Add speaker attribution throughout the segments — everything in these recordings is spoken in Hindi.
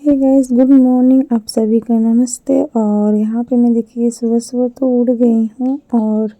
Speaker 1: Hey guys, good morning. आप सभी का नमस्ते। और यहाँ पे मैं देखिए सुबह सुबह तो उठ गई हूँ और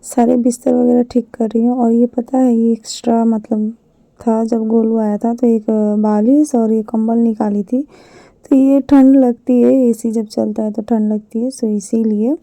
Speaker 1: सारे बिस्तर वगैरह ठीक कर रही हूँ। और ये पता है, ये एक्स्ट्रा मतलब था, जब गोलू आया था तो एक बालिश और ये कंबल निकाली थी। तो ये ठंड लगती है, एसी जब चलता है तो ठंड लगती है, सो इसीलिए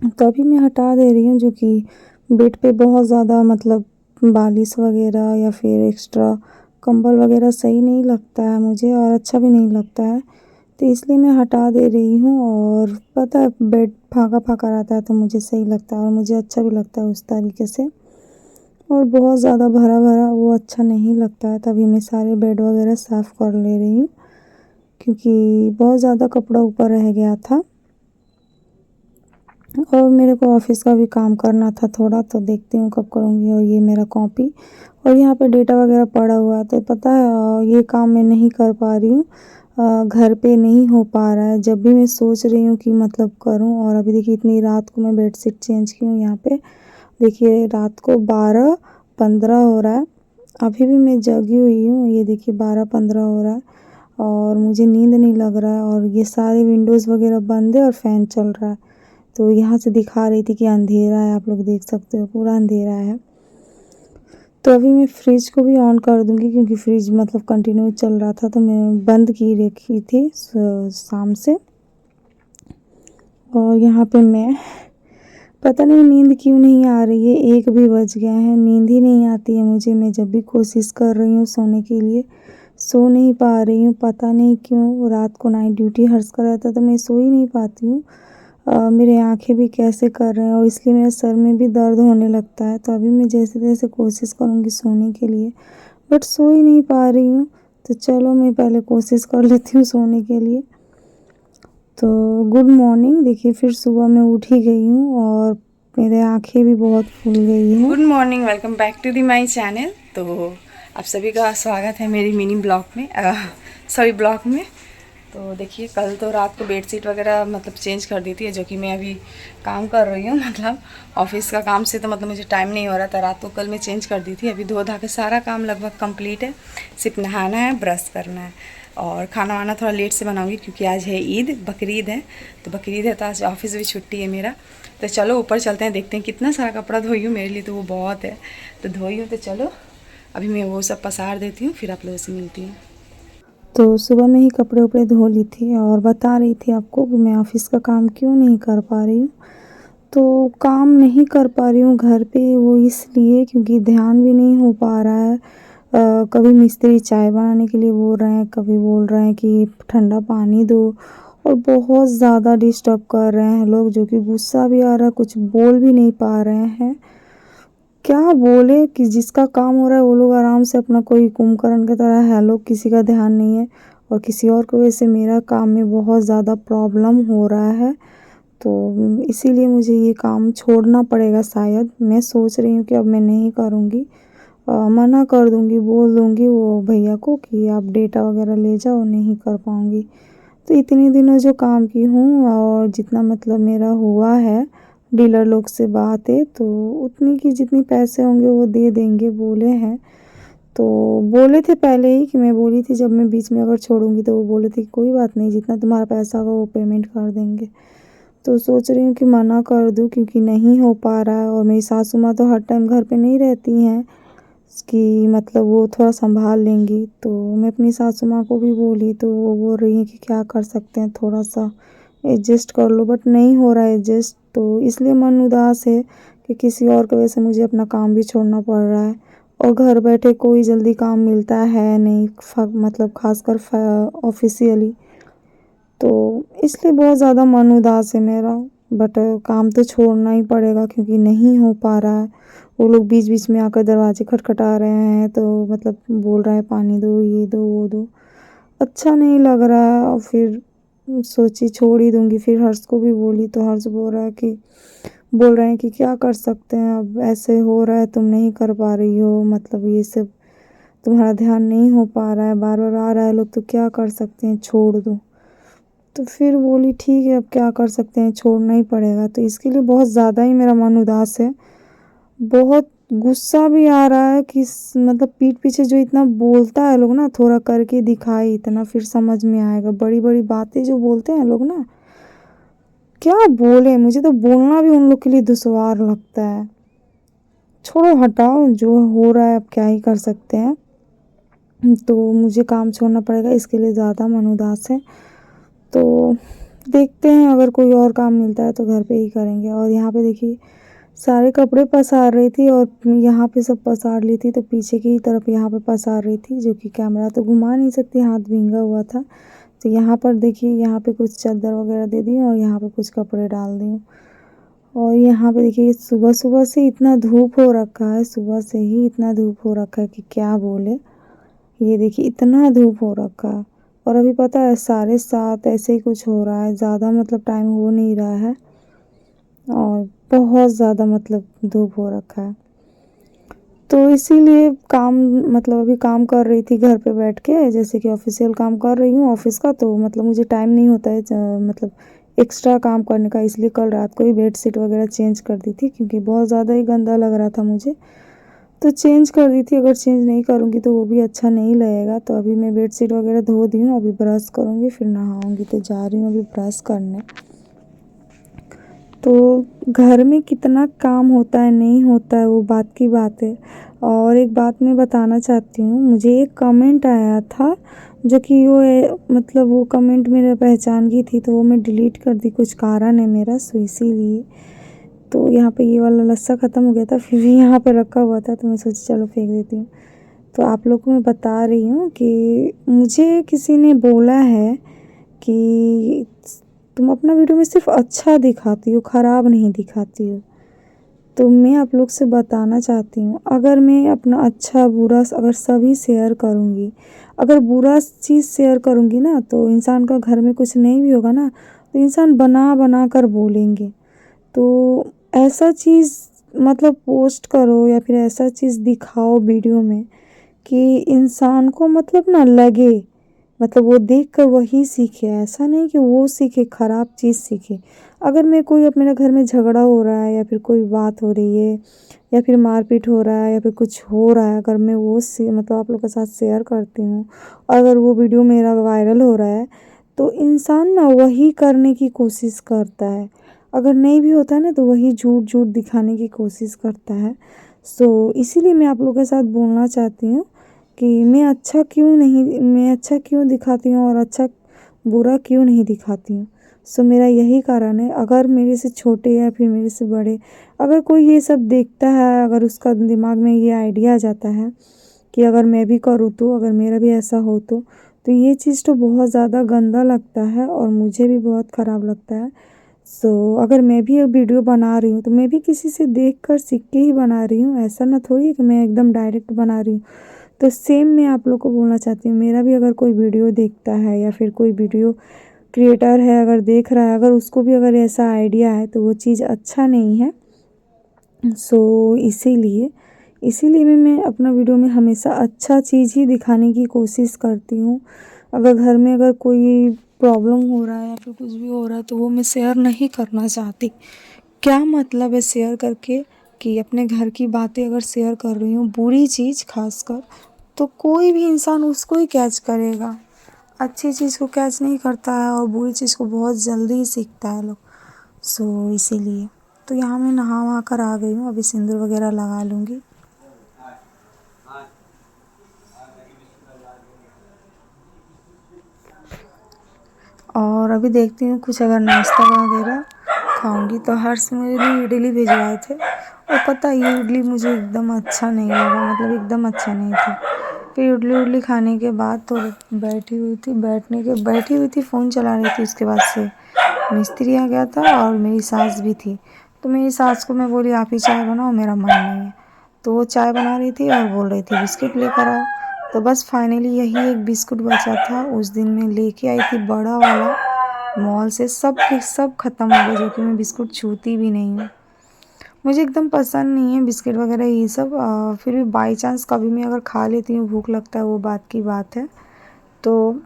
Speaker 1: तो अभी मैं हटा दे रही हूँ। जो कि बेड पे बहुत ज़्यादा मतलब बालिश वगैरह या फिर एक्स्ट्रा कंबल वगैरह सही नहीं लगता है मुझे, और अच्छा भी नहीं लगता है, तो इसलिए मैं हटा दे रही हूँ। और पता है, बेड फाका फाका रहता है तो मुझे सही लगता है और मुझे अच्छा भी लगता है उस तरीके से। और बहुत ज़्यादा भरा भरा वो अच्छा नहीं लगता है, तभी मैं सारे बेड वगैरह साफ़ कर ले रही हूँ, क्योंकि बहुत ज़्यादा कपड़ा ऊपर रह गया था। और मेरे को ऑफिस का भी काम करना था थोड़ा, तो देखती हूँ कब करूँगी। और ये मेरा कॉपी और यहाँ पे डेटा वगैरह पड़ा हुआ है, तो पता है ये काम मैं नहीं कर पा रही हूँ। घर पे नहीं हो पा रहा है। जब भी मैं सोच रही हूँ कि मतलब करूँ, और अभी देखिए इतनी रात को मैं बेडशीट चेंज की हूँ। यहाँ पे देखिए रात को 12:15 हो रहा है, अभी भी मैं जगी हुई हूँ। ये देखिए 12:15 हो रहा है और मुझे नींद नहीं लग रहा है। और ये सारे विंडोज़ वगैरह बंद है और फ़ैन चल रहा है, तो यहाँ से दिखा रही थी कि अंधेरा है, आप लोग देख सकते हो पूरा अंधेरा है। तो अभी मैं फ्रिज को भी ऑन कर दूँगी, क्योंकि फ्रिज मतलब कंटिन्यू चल रहा था, तो मैं बंद की रखी थी शाम से। और यहाँ पे मैं पता नहीं नींद क्यों नहीं आ रही है, 1 भी बज गया है, नींद ही नहीं आती है मुझे। मैं जब भी कोशिश कर रही हूँ सोने के लिए, सो नहीं पा रही हूँ, पता नहीं क्यों। रात को नाइट ड्यूटी हर्ष का रहता है तो मैं सो ही नहीं पाती हूँ। मेरे आँखें भी कैसे कर रहे हैं और इसलिए मेरे सर में भी दर्द होने लगता है। तो अभी मैं जैसे-तैसे कोशिश करूँगी सोने के लिए, बट सो ही नहीं पा रही हूँ। तो चलो मैं पहले कोशिश कर लेती हूँ सोने के लिए। तो गुड मॉर्निंग। देखिए फिर सुबह मैं उठ ही गई हूँ और मेरे आँखें भी बहुत फूल गई हैं।
Speaker 2: Good morning, welcome back to the my channel. तो आप सभी का स्वागत है मेरी मिनी ब्लॉग में, ब्लॉग में। तो देखिए कल तो रात को बेडशीट वगैरह मतलब चेंज कर दी थी, जो कि मैं अभी काम कर रही हूँ। मतलब ऑफिस का काम से तो मतलब मुझे टाइम नहीं हो रहा था, रात को कल मैं चेंज कर दी थी। अभी धो धा के सारा काम लगभग कंप्लीट है, सिर्फ नहाना है, ब्रश करना है। और खाना वाना थोड़ा लेट से बनाऊंगी क्योंकि आज है ईद, बकरीद है। तो बकरीद है तो आज ऑफिस भी छुट्टी है मेरा। तो चलो ऊपर चलते हैं, देखते हैं। कितना सारा कपड़ा धोई हूँ, मेरे लिए तो वो बहुत है, तो धोई हूँ। तो चलो अभी मैं वो सब पसार देती हूँ, फिर आप लोगों से मिलती हूँ।
Speaker 1: तो सुबह में ही कपड़े उपड़े धो ली थी और बता रही थी आपको कि मैं ऑफिस का काम क्यों नहीं कर पा रही हूँ। तो काम नहीं कर पा रही हूँ घर पे, वो इसलिए क्योंकि ध्यान भी नहीं हो पा रहा है। कभी मिस्त्री चाय बनाने के लिए बोल रहे हैं, कभी बोल रहे हैं कि ठंडा पानी दो, और बहुत ज़्यादा डिस्टर्ब कर रहे हैं लोग, जो कि गुस्सा भी आ रहा है, कुछ बोल भी नहीं पा रहे हैं। क्या बोले कि जिसका काम हो रहा है वो लोग आराम से अपना कोई कुंभकर्ण की तरह है, लोग किसी का ध्यान नहीं है। और किसी और की वजह से मेरा काम में बहुत ज़्यादा प्रॉब्लम हो रहा है, तो इसीलिए मुझे ये काम छोड़ना पड़ेगा शायद। मैं सोच रही हूँ कि अब मैं नहीं करूँगी, मना कर दूँगी, बोल दूँगी वो भैया को कि आप डेटा वगैरह ले जाओ, नहीं कर पाऊँगी। तो इतने दिनों जो काम की हूँ और जितना मतलब मेरा हुआ है, डीलर लोग से बात है, तो उतनी की जितनी पैसे होंगे वो दे देंगे बोले हैं। तो बोले थे पहले ही, कि मैं बोली थी जब मैं बीच में अगर छोड़ूंगी तो वो बोले थे कि कोई बात नहीं, जितना तुम्हारा पैसा होगा वो पेमेंट कर देंगे। तो सोच रही हूँ कि मना कर दूँ, क्योंकि नहीं हो पा रहा है। और मेरी सासू माँ तो हर टाइम घर पे नहीं रहती हैं, कि मतलब वो थोड़ा संभाल लेंगी। तो मैं अपनी सासू माँ को भी बोली, तो वो बोल रही हैं कि क्या कर सकते हैं, थोड़ा सा एडजस्ट कर लो, बट नहीं हो रहा है एडजस्ट। तो इसलिए मन उदास है कि किसी और की वजह से मुझे अपना काम भी छोड़ना पड़ रहा है। और घर बैठे कोई जल्दी काम मिलता है नहीं, मतलब खासकर ऑफिशियली, तो इसलिए बहुत ज़्यादा मन उदास है मेरा। बट काम तो छोड़ना ही पड़ेगा, क्योंकि नहीं हो पा रहा है। वो लोग बीच बीच में आकर दरवाजे खटखटा रहे हैं, तो मतलब बोल रहा है पानी दो, ये दो, वो दो, अच्छा नहीं लग रहा है। और फिर सोची छोड़ ही दूंगी। फिर हर्ष को भी बोली, तो हर्ष बोल रहे हैं कि क्या कर सकते हैं, अब ऐसे हो रहा है, तुम नहीं कर पा रही हो, मतलब ये सब तुम्हारा ध्यान नहीं हो पा रहा है, बार बार आ रहा है लोग, तो क्या कर सकते हैं, छोड़ दो। तो फिर बोली ठीक है, अब क्या कर सकते हैं, छोड़ना ही पड़ेगा। तो इसके लिए बहुत ज़्यादा ही मेरा मन उदास है, बहुत गुस्सा भी आ रहा है कि मतलब पीठ पीछे जो इतना बोलता है लोग ना, थोड़ा करके दिखाए इतना, फिर समझ में आएगा। बड़ी बड़ी बातें जो बोलते हैं लोग ना, क्या बोले, मुझे तो बोलना भी उन लोग के लिए दुश्वार लगता है। छोड़ो, हटाओ, जो हो रहा है अब क्या ही कर सकते हैं। तो मुझे काम छोड़ना पड़ेगा, इसके लिए ज़्यादा मन उदास है। तो देखते हैं, अगर कोई और काम मिलता है तो घर पे ही करेंगे। और यहाँ पे देखिए सारे कपड़े पसार रही थी और यहाँ पे सब पसार ली थी, तो पीछे की तरफ यहाँ पे पसार रही थी, जो कि कैमरा तो घुमा नहीं सकती, हाथ भींगा हुआ था। तो यहाँ पर देखिए, यहाँ पे कुछ चादर वगैरह दे दी और यहाँ पे कुछ कपड़े डाल दी। और यहाँ पे देखिए सुबह सुबह से इतना धूप हो रखा है, सुबह से ही इतना धूप हो रखा है कि क्या बोले। ये देखिए इतना धूप हो रखा है, और अभी पता है 7:30 ऐसे ही कुछ हो रहा है, ज़्यादा मतलब टाइम हो नहीं रहा है, और बहुत ज़्यादा मतलब धूप हो रखा है। तो इसीलिए काम, मतलब अभी काम कर रही थी घर पे बैठ के, जैसे कि ऑफिशियल काम कर रही हूँ ऑफिस का, तो मतलब मुझे टाइम नहीं होता है मतलब एक्स्ट्रा काम करने का। इसलिए कल रात को ही बेड शीट वगैरह चेंज कर दी थी, क्योंकि बहुत ज़्यादा ही गंदा लग रहा था मुझे, तो चेंज कर दी थी। अगर चेंज नहीं करूँगी तो वो भी अच्छा नहीं लगेगा। तो अभी मैं बेड शीट वगैरह धो दी हूँ, अभी ब्रश करूँगी, फिर नहाऊँगी। तो जा रही हूँ अभी ब्रश करने। तो घर में कितना काम होता है नहीं होता है, वो बात की बात है। और एक बात मैं बताना चाहती हूँ, मुझे एक कमेंट आया था, जो कि मतलब वो कमेंट मेरे पहचान की थी, तो वो मैं डिलीट कर दी, कुछ कारण है मेरा, सो इसीलिए। तो यहाँ पे ये वाला लस्सा ख़त्म हो गया था, फिर भी यहाँ पे रखा हुआ था, तो मैं सोची चलो फेंक देती हूँ। तो आप लोग को मैं बता रही हूँ कि मुझे किसी ने बोला है कि तुम अपना वीडियो में सिर्फ अच्छा दिखाती हो, ख़राब नहीं दिखाती हो। तो मैं आप लोग से बताना चाहती हूँ, अगर मैं अपना अच्छा बुरा अगर सभी शेयर करूँगी, अगर बुरा चीज़ शेयर करूँगी ना, तो इंसान का घर में कुछ नहीं भी होगा ना, तो इंसान बना बना कर बोलेंगे। तो ऐसा चीज़ मतलब पोस्ट करो या फिर ऐसा चीज़ दिखाओ वीडियो में कि इंसान को मतलब ना लगे, मतलब वो देख कर वही सीखे, ऐसा नहीं कि वो सीखे ख़राब चीज़ सीखे। अगर मैं कोई, अब मेरे घर में झगड़ा हो रहा है या फिर कोई बात हो रही है या फिर मारपीट हो रहा है या फिर कुछ हो रहा है, अगर मैं वो मतलब आप लोग के साथ शेयर करती हूँ, और अगर वो वीडियो मेरा वायरल हो रहा है, तो इंसान ना वही करने की कोशिश करता है। अगर नहीं भी होता है ना, तो वही झूठ झूठ दिखाने की कोशिश करता है। सो इसीलिए मैं आप लोगों के साथ बोलना चाहती हूँ कि मैं अच्छा क्यों दिखाती हूँ और अच्छा बुरा क्यों नहीं दिखाती हूँ। सो मेरा यही कारण है। अगर मेरे से छोटे या फिर मेरे से बड़े, अगर कोई ये सब देखता है, अगर उसका दिमाग में ये आइडिया आ जाता है कि अगर मैं भी करूँ तो, अगर मेरा भी ऐसा हो तो ये चीज़ तो बहुत ज़्यादा गंदा लगता है और मुझे भी बहुत ख़राब लगता है। सो अगर मैं भी एक वीडियो बना रही हूँ, तो मैं भी किसी से देख कर सीख के ही बना रही हूँ, ऐसा ना थोड़ी है कि मैं एकदम डायरेक्ट बना रही हूँ। तो सेम मैं आप लोग को बोलना चाहती हूँ, मेरा भी अगर कोई वीडियो देखता है या फिर कोई वीडियो क्रिएटर है अगर देख रहा है, अगर उसको भी अगर ऐसा आइडिया है, तो वो चीज़ अच्छा नहीं है। सो इसीलिए मैं अपना वीडियो में हमेशा अच्छा चीज़ ही दिखाने की कोशिश करती हूँ। अगर घर में अगर कोई प्रॉब्लम हो रहा है या फिर कुछ भी हो रहा है, तो वो मैं शेयर नहीं करना चाहती। क्या मतलब है शेयर करके, कि अपने घर की बातें अगर शेयर कर रही हूँ, बुरी चीज़ खासकर, तो कोई भी इंसान उसको ही कैच करेगा, अच्छी चीज़ को कैच नहीं करता है, और बुरी चीज़ को बहुत जल्दी ही सीखता है लोग। सो इसीलिए। तो यहाँ मैं नहा वहा कर आ गई हूँ, अभी सिंदूर वगैरह लगा लूँगी। और अभी देखती हूँ कुछ अगर नाश्ता वगैरह खाऊंगी। तो हर्ष मेरे लिए इडली भिजवाए थे, और पता है ये इडली मुझे एकदम अच्छा नहीं लगा, मतलब एकदम अच्छा नहीं था। फिर इडली खाने के बाद तो बैठी हुई थी फ़ोन चला रही थी। उसके बाद से मिस्त्री आ गया था और मेरी सास भी थी। तो मेरी सास को मैं बोली आप ही चाय बनाओ, मेरा मन नहीं है। तो वो चाय बना रही थी और बोल रही थी बिस्किट लेकर आओ। तो बस फाइनली यही एक बिस्कुट बचा था, उस दिन मैं लेके आई थी बड़ा वाला मॉल से, सब के सब ख़त्म हो गए, जो कि मैं बिस्कुट छूती भी नहीं हूँ। मुझे एकदम पसंद नहीं है बिस्किट वगैरह ये सब। फिर भी बाई चांस कभी मैं अगर खा लेती हूँ, भूख लगता है, वो बात की बात है। तो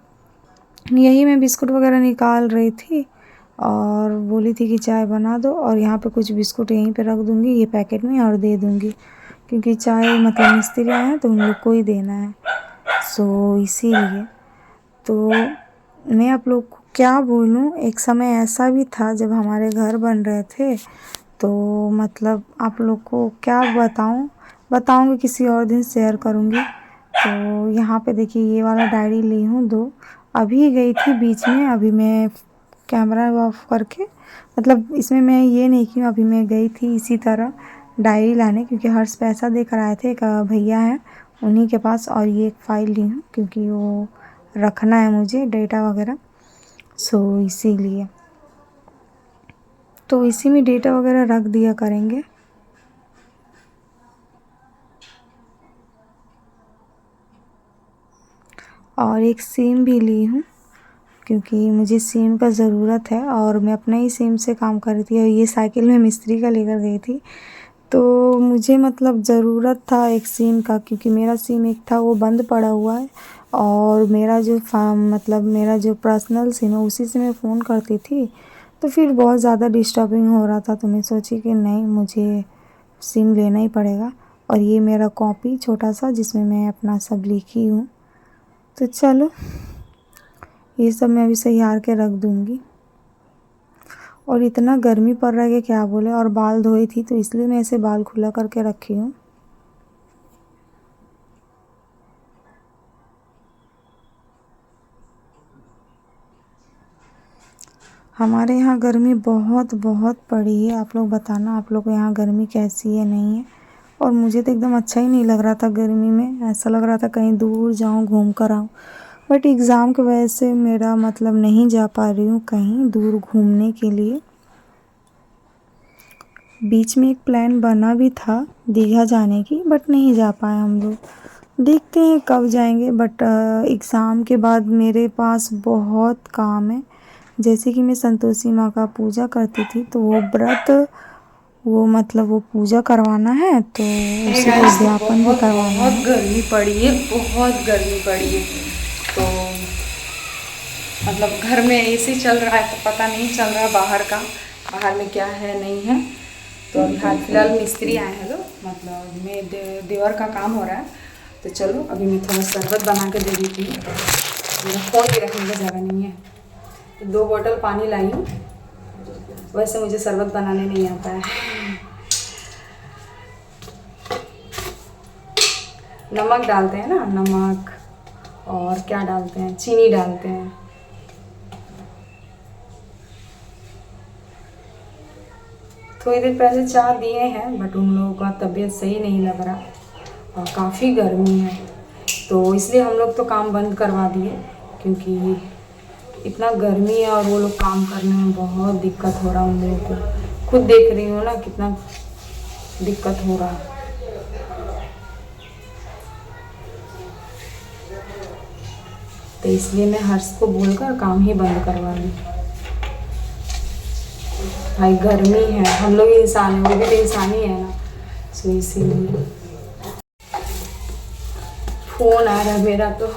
Speaker 1: यही मैं बिस्कुट वगैरह निकाल रही थी और बोली थी कि चाय बना दो, और यहाँ पे कुछ बिस्कुट यहीं पे रख दूँगी ये पैकेट में और दे दूँगी। क्योंकि चाय मतलब मिस्त्री आए हैं तो उन लोग को ही देना है, सो इसीलिए। तो मैं आप लोग को क्या बोलूँ, एक समय ऐसा भी था जब हमारे घर बन रहे थे, तो मतलब आप लोग को क्या बताऊँगी किसी और दिन शेयर करूँगी। तो यहाँ पे देखिए ये वाला डायरी ली हूँ 2, अभी गई थी बीच में, अभी मैं कैमरा ऑफ करके मतलब इसमें मैं ये नहीं कि अभी मैं गई थी इसी तरह डायरी लाने, क्योंकि हर्ष पैसा देकर आए थे, एक भैया हैं उन्हीं के पास, और ये एक फ़ाइल ली हूँ क्योंकि वो रखना है मुझे डेटा वगैरह, सो इसीलिए। तो इसी में डेटा वगैरह रख दिया करेंगे। और एक सिम भी ली हूँ क्योंकि मुझे सिम का ज़रूरत है, और मैं अपना ही सिम से काम कर रही थी, और ये साइकिल में मिस्त्री का लेकर गई थी, तो मुझे मतलब ज़रूरत था एक सिम का, क्योंकि मेरा सिम एक था वो बंद पड़ा हुआ है, और मेरा जो मतलब मेरा जो पर्सनल सिम है उसी से मैं फ़ोन करती थी, तो फिर बहुत ज़्यादा डिस्टर्बिंग हो रहा था, तो मैं सोची कि नहीं मुझे सिम लेना ही पड़ेगा। और ये मेरा कॉपी छोटा सा जिसमें मैं अपना सब लिखी हूँ, तो चलो ये सब मैं अभी सैयार के रख दूँगी। और इतना गर्मी पड़ रहा है कि क्या बोले, और बाल धोई थी तो इसलिए मैं ऐसे बाल खुला करके रखी हूँ। हमारे यहाँ गर्मी बहुत बहुत पड़ी है, आप लोग बताना आप लोग को यहाँ गर्मी कैसी है नहीं है। और मुझे तो एकदम अच्छा ही नहीं लग रहा था गर्मी में, ऐसा लग रहा था कहीं दूर जाऊँ घूम कर आऊँ, बट एग्ज़ाम की वजह से मेरा मतलब नहीं जा पा रही हूँ कहीं दूर घूमने के लिए। बीच में एक प्लान बना भी था दीघा जाने की, बट नहीं जा पाए हम लोग, देखते हैं कब जाएंगे। बट एग्ज़ाम के बाद मेरे पास बहुत काम है, जैसे कि मैं संतोषी माँ का पूजा करती थी, तो वो व्रत वो मतलब वो पूजा करवाना है, तो उसी को उद्यापन भी करवाना है।
Speaker 2: बहुत गर्मी पड़ी है, बहुत गर्मी पड़ी है। तो मतलब घर में एसी चल रहा है तो पता नहीं चल रहा बाहर में क्या है नहीं है। तो अभी हाल फिलहाल मिस्त्री आए हैं लोग, मतलब मैं देवर का काम हो रहा है, तो चलो अभी मैं थोड़ा शरबत बना के दे दी थी, मेरा फ़ोन भी रखने का जगह नहीं है, तो 2 बोतल पानी लाई हूँ। वैसे मुझे शरबत बनाने नहीं आता है। नमक डालते हैं ना, नमक और क्या डालते हैं, चीनी डालते हैं। थोड़ी देर पहले चाय दिए हैं, बट उन लोगों का तबीयत सही नहीं लग रहा और काफ़ी गर्मी है, तो इसलिए हम लोग तो काम बंद करवा दिए, क्योंकि इतना गर्मी है और वो लोग काम करने में बहुत दिक्कत हो रहा है उन लोगों को। खुद देख रही हूँ ना कितना दिक्कत हो रहा है। तो इसलिए मैं हर्ष को बोलकर काम ही बंद करवा ली। भाई गर्मी है, हम लोग इंसान हैं, वो भी तो इंसान ही है ना, सो इसीलिए। फ़ोन आ रहा है मेरा तो।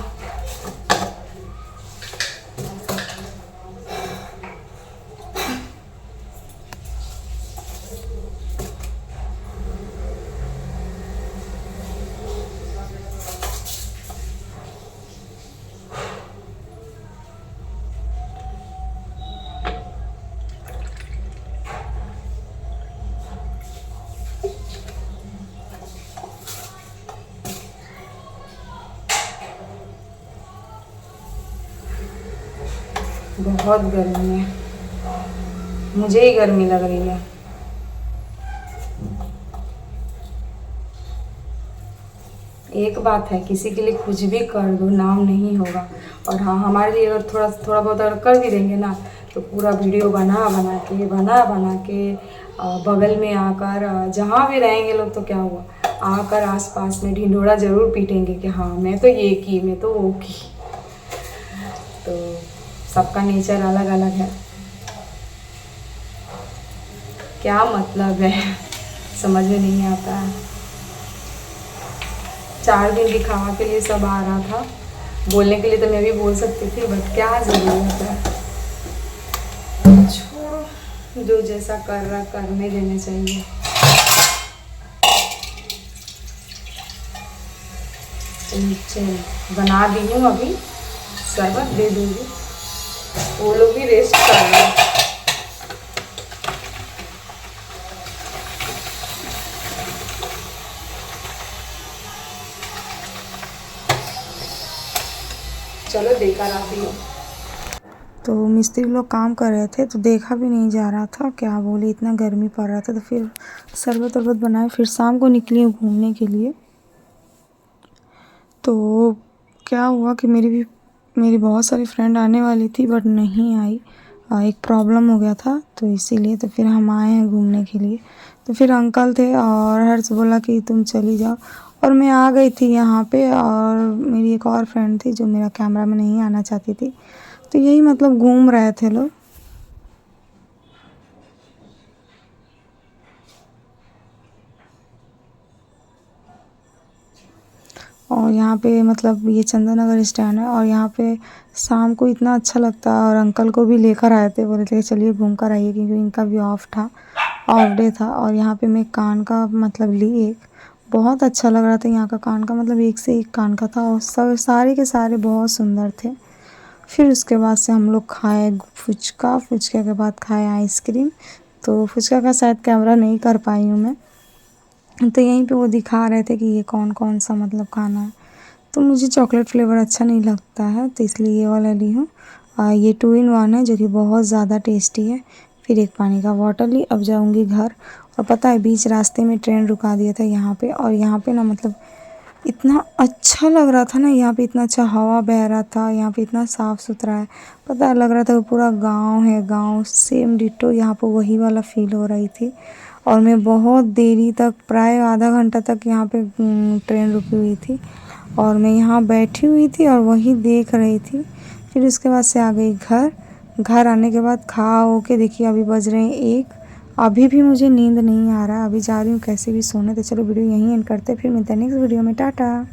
Speaker 2: बहुत गर्मी है, मुझे ही गर्मी लग रही है। एक बात है, किसी के लिए कुछ भी कर दो नाम नहीं होगा, और हाँ हमारे लिए अगर थोड़ा बहुत अगर कर भी देंगे ना, तो पूरा वीडियो बना के बगल में आकर जहाँ भी रहेंगे लोग तो क्या हुआ, आकर आसपास में ढिंढोरा ज़रूर पीटेंगे कि हाँ मैं तो ये की, मैं तो वो की। तो सबका नेचर अलग अलग है, क्या मतलब है समझ में नहीं आता है। 4 दिन दिखावा के लिए सब आ रहा था, बोलने के लिए तो मैं भी बोल सकती थी, बट क्या ज़रूरत है, छोड़ो, जो जैसा कर रहा करने देने चाहिए। बना दी हूँ, अभी शरबत दे दूँगी। वो लोग भी रेस्ट कर रहे हैं। चलो देकर आती हूँ।
Speaker 1: तो मिस्त्री लोग काम कर रहे थे तो देखा भी नहीं जा रहा था, क्या बोले इतना गर्मी पड़ रहा था। तो फिर शरबत वरबत बनाए, फिर शाम को निकली हूँ घूमने के लिए। तो क्या हुआ कि मेरी बहुत सारी फ्रेंड आने वाली थी बट नहीं आई। एक प्रॉब्लम हो गया था तो इसीलिए तो फिर हम आए हैं घूमने के लिए। तो फिर अंकल थे और हर्ष बोला कि तुम चली जाओ, और मैं आ गई थी यहाँ पे। और मेरी एक और फ्रेंड थी जो मेरा कैमरा में नहीं आना चाहती थी। तो यही मतलब घूम रहे थे लोग। और यहाँ पे मतलब ये चंदन नगर स्टैंड है, और यहाँ पे शाम को इतना अच्छा लगता है। और अंकल को भी लेकर आए थे, बोले थे चलिए घूम कर आइए, क्योंकि इनका भी ऑफ डे था। और यहाँ पे मैं कान का मतलब ली एक, बहुत अच्छा लग रहा था यहाँ का कान का, मतलब एक से एक कान का था, और सब सारे के सारे बहुत सुंदर थे। फिर उसके बाद से हम लोग खाए फुचके के बाद खाए आइसक्रीम। तो फुचका का शायद कैमरा नहीं कर पाई हूँ मैं। तो यहीं पे वो दिखा रहे थे कि ये कौन कौन सा मतलब खाना है। तो मुझे चॉकलेट फ्लेवर अच्छा नहीं लगता है, तो इसलिए ये वाला ली हूँ। ये 2 in 1 है जो कि बहुत ज़्यादा टेस्टी है। फिर एक पानी का बॉटल ली। अब जाऊँगी घर। और पता है बीच रास्ते में ट्रेन रुका दिया था यहाँ पे, और यहाँ पे ना मतलब इतना अच्छा लग रहा था ना, यहाँ पे इतना अच्छा हवा बह रहा था, यहाँ पे इतना साफ़ सुथरा है। पता है लग रहा था कि पूरा गांव है, गांव सेम डिट्टो यहाँ पे वही वाला फील हो रही थी। और मैं बहुत देरी तक, प्राय आधा घंटा तक यहाँ पे ट्रेन रुकी हुई थी, और मैं यहाँ बैठी हुई थी और वही देख रही थी। फिर उसके बाद से आ गई घर। घर आने के बाद खा हो के देखिए अभी बज रहे हैं 1। अभी भी मुझे नींद नहीं आ रहा है, अभी जा रही हूँ कैसे भी सोने। तो चलो वीडियो यहीं एंड करते हैं, फिर मिलते हैं नेक्स्ट वीडियो में। टाटा।